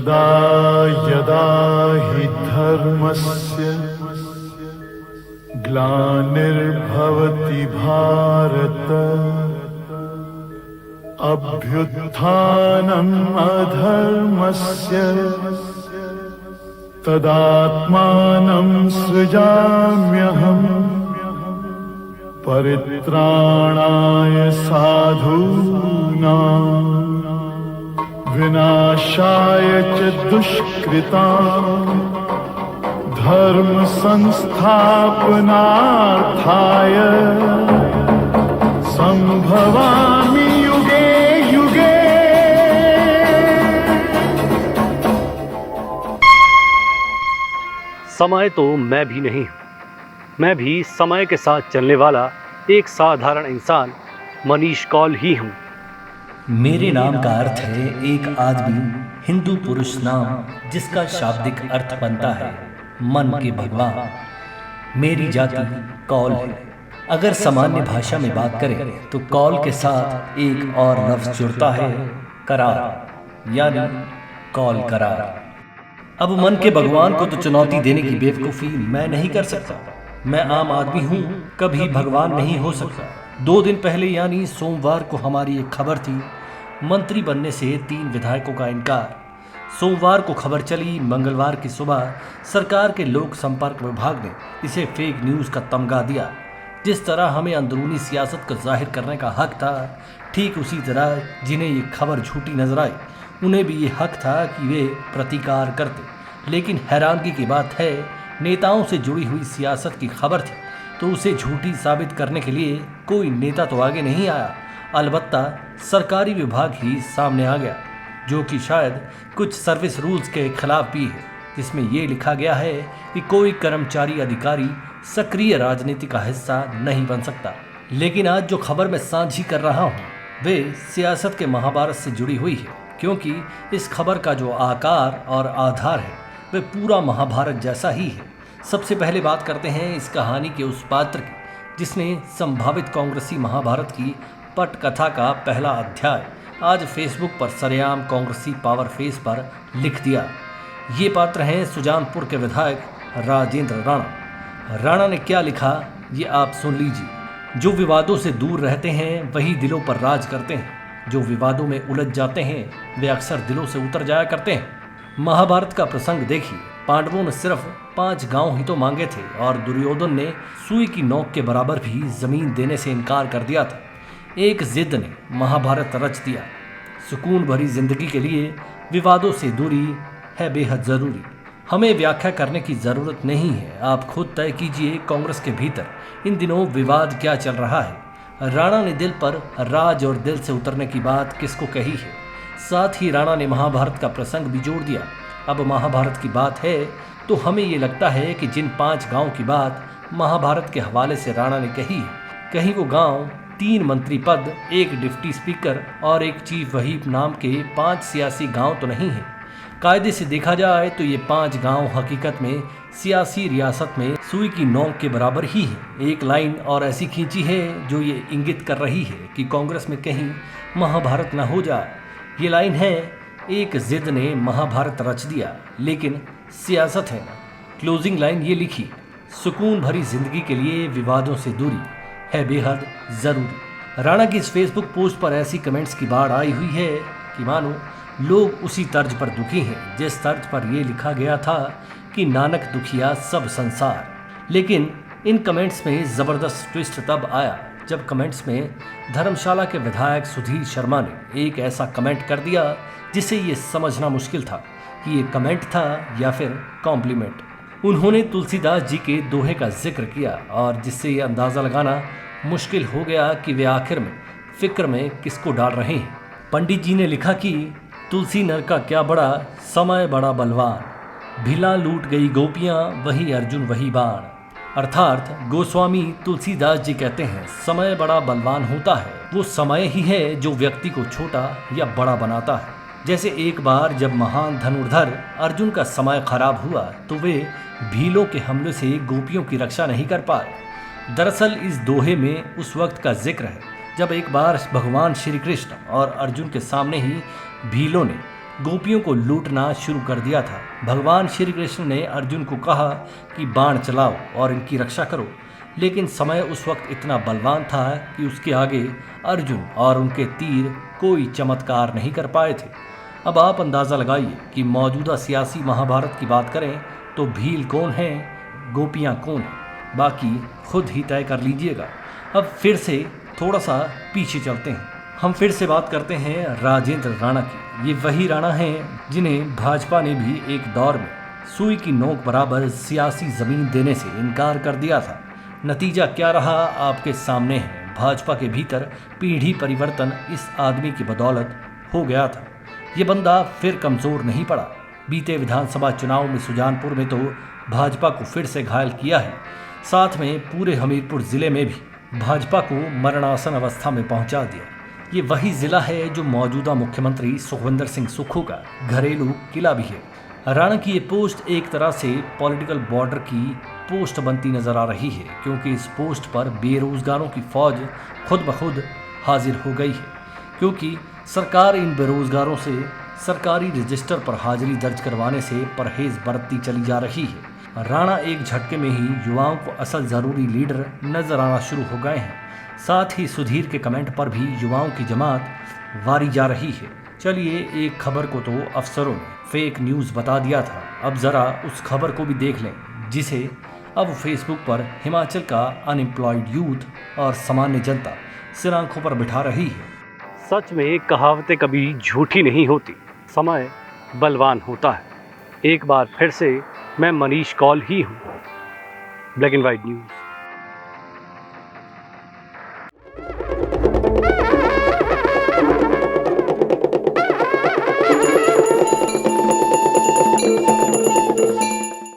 यदा यदा हि धर्मस्य ग्लानिर्भवति भारत अभ्युत्थानम् अधर्मस्य तदात्मानं सृजाम्यहम् परित्राणाय साधूनां विनाशाय च दुष्कृतां धर्म संस्थापनार्थाय संभवामि युगे युगे। समय तो मैं भी नहीं हूँ, मैं भी समय के साथ चलने वाला एक साधारण इंसान मनीष कौल ही हूँ। मेरे नाम का अर्थ है एक आदमी, हिंदू पुरुष नाम जिसका शाब्दिक अर्थ बनता है मन के भगवान। मेरी जाति कौल है। अगर सामान्य भाषा में बात करें तो कौल के साथ एक और लफ्ज जुड़ता है करार, यानी कौल करार। अब मन के भगवान को तो चुनौती देने की बेवकूफ़ी मैं नहीं कर सकता। मैं आम आदमी हूँ, कभी भगवान नहीं हो सकता। 2 दिन पहले यानी सोमवार को हमारी एक खबर थी, मंत्री बनने से 3 विधायकों का इनकार। सोमवार को खबर चली, मंगलवार की सुबह सरकार के लोक संपर्क विभाग ने इसे फेक न्यूज़ का तमगा दिया। जिस तरह हमें अंदरूनी सियासत को जाहिर करने का हक था, ठीक उसी तरह जिन्हें ये खबर झूठी नजर आई उन्हें भी ये हक था कि वे प्रतिकार करते। लेकिन हैरानगी की बात है, नेताओं से जुड़ी हुई सियासत की खबर थी तो उसे झूठी साबित करने के लिए कोई नेता तो आगे नहीं आया। अलबत्ता सरकारी विभाग ही सामने आ गया, जो कि शायद कुछ सर्विस रूल्स के खिलाफ भी है, जिसमें यह लिखा गया है कि कोई कर्मचारी अधिकारी सक्रिय राजनीति का हिस्सा नहीं बन सकता। लेकिन आज जो खबर मैं साझी कर रहा हूँ वे सियासत के महाभारत से जुड़ी हुई है, क्योंकि इस खबर का जो आकार और आधार है वे पूरा महाभारत जैसा ही है। सबसे पहले बात करते हैं इस कहानी के उस पात्र की जिसने संभावित कांग्रेसी महाभारत की पटकथा का पहला अध्याय आज फेसबुक पर सरेआम कांग्रेसी पावर फेस पर लिख दिया। ये पात्र हैं सुजानपुर के विधायक राजेंद्र राणा। राणा ने क्या लिखा ये आप सुन लीजिए। जो विवादों से दूर रहते हैं वही दिलों पर राज करते हैं, जो विवादों में उलझ जाते हैं वे अक्सर दिलों से उतर जाया करते हैं। महाभारत का प्रसंग देखिए, पांडवों ने सिर्फ 5 गांव ही तो मांगे थे और दुर्योधन ने सुई की नोक के बराबर भी जमीन देने से इनकार कर दिया था। एक जिद ने महाभारत रच दिया। सुकून भरी जिंदगी के लिए विवादों से दूरी है बेहद जरूरी। हमें व्याख्या करने की जरूरत नहीं है, आप खुद तय कीजिए कांग्रेस के भीतर इन दिनों विवाद क्या चल रहा है। राणा ने दिल पर राज और दिल से उतरने की बात किसको कही है। साथ ही राणा ने महाभारत का प्रसंग भी जोड़ दिया। अब महाभारत की बात है तो हमें ये लगता है कि जिन 5 गांव की बात महाभारत के हवाले से राणा ने कही है, कहीं वो गांव 3 मंत्री पद, 1 डिप्टी स्पीकर और 1 चीफ व्हिप नाम के 5 सियासी गांव तो नहीं है। कायदे से देखा जाए तो ये 5 गांव हकीकत में सियासी रियासत में सुई की नोक के बराबर ही है। एक लाइन और ऐसी खींची है जो ये इंगित कर रही है कि कांग्रेस में कहीं महाभारत न हो जाए। ये लाइन है, एक जिद ने महाभारत रच दिया लेकिन सियासत है ना। क्लोजिंग लाइन ये लिखी, सुकून भरी जिंदगी के लिए विवादों से दूरी है बेहद जरूरी। राणा की इस फेसबुक पोस्ट पर ऐसी कमेंट्स की बाढ़ आई हुई है कि मानो लोग उसी तर्ज पर दुखी हैं जिस तर्ज पर यह लिखा गया था कि नानक दुखिया सब संसार। लेकिन इन कमेंट्स में ज़बरदस्त ट्विस्ट तब आया जब कमेंट्स में धर्मशाला के विधायक सुधीर शर्मा ने एक ऐसा कमेंट कर दिया जिसे ये समझना मुश्किल था कि ये कमेंट था या फिर कॉम्प्लीमेंट। उन्होंने तुलसीदास जी के दोहे का जिक्र किया और जिससे ये अंदाज़ा लगाना मुश्किल हो गया कि वे आखिर में फिक्र में किसको डाल रहे हैं। पंडित जी ने लिखा कि तुलसी नर का क्या बड़ा, समय बड़ा बलवान, भिला लूट गई गोपियाँ वही अर्जुन वही बाण। अर्थात गोस्वामी तुलसीदास जी कहते हैं समय बड़ा बलवान होता है, वो समय ही है जो व्यक्ति को छोटा या बड़ा बनाता है। जैसे एक बार जब महान धनुर्धर अर्जुन का समय खराब हुआ तो वे भीलों के हमले से गोपियों की रक्षा नहीं कर पाए। दरअसल इस दोहे में उस वक्त का जिक्र है जब एक बार भगवान श्री कृष्ण और अर्जुन के सामने ही भीलों ने गोपियों को लूटना शुरू कर दिया था। भगवान श्री कृष्ण ने अर्जुन को कहा कि बाण चलाओ और इनकी रक्षा करो, लेकिन समय उस वक्त इतना बलवान था कि उसके आगे अर्जुन और उनके तीर कोई चमत्कार नहीं कर पाए थे। अब आप अंदाज़ा लगाइए कि मौजूदा सियासी महाभारत की बात करें तो भील कौन है, गोपियाँ कौन हैं, बाकी खुद ही तय कर लीजिएगा। अब फिर से थोड़ा सा पीछे चलते हैं। हम फिर से बात करते हैं राजेंद्र राणा की। ये वही राणा हैं जिन्हें भाजपा ने भी एक दौर में सुई की नोक बराबर सियासी ज़मीन देने से इनकार कर दिया था। नतीजा क्या रहा आपके सामने है। भाजपा के भीतर पीढ़ी परिवर्तन इस आदमी की बदौलत हो गया था। ये बंदा फिर कमज़ोर नहीं पड़ा। बीते विधानसभा चुनाव में सुजानपुर में तो भाजपा को फिर से घायल किया है, साथ में पूरे हमीरपुर ज़िले में भी भाजपा को मरणासन अवस्था में पहुंचा दिया। ये वही ज़िला है जो मौजूदा मुख्यमंत्री सुखविंदर सिंह सुक्खू का घरेलू किला भी है। राणा की ये पोस्ट एक तरह से पॉलिटिकल बॉर्डर की पोस्ट बनती नजर आ रही है, क्योंकि इस पोस्ट पर बेरोजगारों की फौज खुद ब खुद हाजिर हो गई है, क्योंकि सरकार इन बेरोजगारों से सरकारी रजिस्टर पर हाजिरी दर्ज करवाने से परहेज बरतती चली जा रही है। राणा एक झटके में ही युवाओं को असल ज़रूरी लीडर नजर आना शुरू हो गए हैं। साथ ही सुधीर के कमेंट पर भी युवाओं की जमात वारी जा रही है। चलिए, एक खबर को तो अफसरों ने फेक न्यूज़ बता दिया था, अब ज़रा उस खबर को भी देख लें, जिसे अब फेसबुक पर हिमाचल का अनएम्प्लॉयड यूथ और सामान्य जनता सिर आंखों पर बिठा रही है। सच में कहावतें कभी झूठी नहीं होती, समय बलवान होता है। एक बार फिर से मैं मनीष कौल ही हूँ, ब्लैक एंड वाइट न्यूज़।